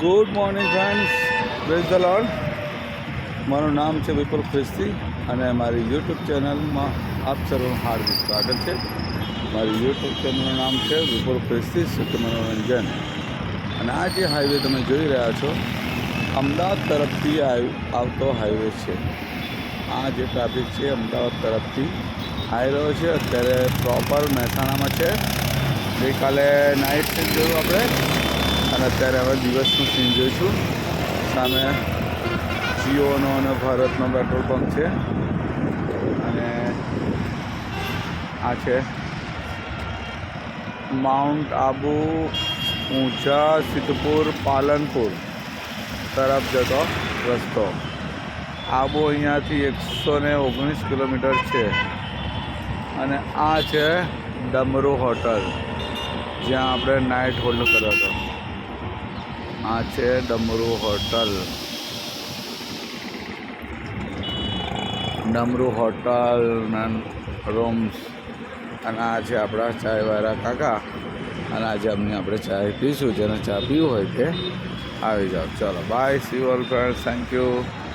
Good morning friends, praise the lord. મારું નામ છે વિપુલ ખ્રિસ્તી અને મારી યુટ્યુબ ચેનલમાં આપ સર્વનું હાર્દિક સ્વાગત છે. મારી યુટ્યુબ ચેનલનું નામ છે વિપુલ ખ્રિસ્તી સુખ મનોરંજન. અને આ જે હાઈવે તમે જોઈ રહ્યા છો, અમદાવાદ તરફથી આવતો હાઈવે છે. આ જે ટ્રાફિક છે અમદાવાદ તરફથી આવી રહ્યો છે. અત્યારે પ્રોપર મહેસાણામાં છે. ગઈકાલે નાઇટ સીન જોયું આપણે અને અત્યારે હવે દિવસનું સીન જોઈશું. સામે જીઓનો અને ભારતનો પેટ્રોલ પંપ છે અને આ છે માઉન્ટ આબુ ઊંઝા સિદ્ધપુર પાલનપુર તરફ જતો રસ્તો. આબુ અહીંયાથી 119 કિલોમીટર છે અને આ છે ડમરૂ હોટલ, જ્યાં આપણે નાઇટ હોલ્ડ કર્યો હતો. આ છે ડમરૂ હોટલ, ડમરૂ હોટલ રૂમ્સ. અને આ છે આપણા ચાયવાળા કાકા અને આજે આપણે ચાય પીશું. જેને ચા પીવું હોય તે આવી જાઓ. ચલો bye, see you all friends, thank you.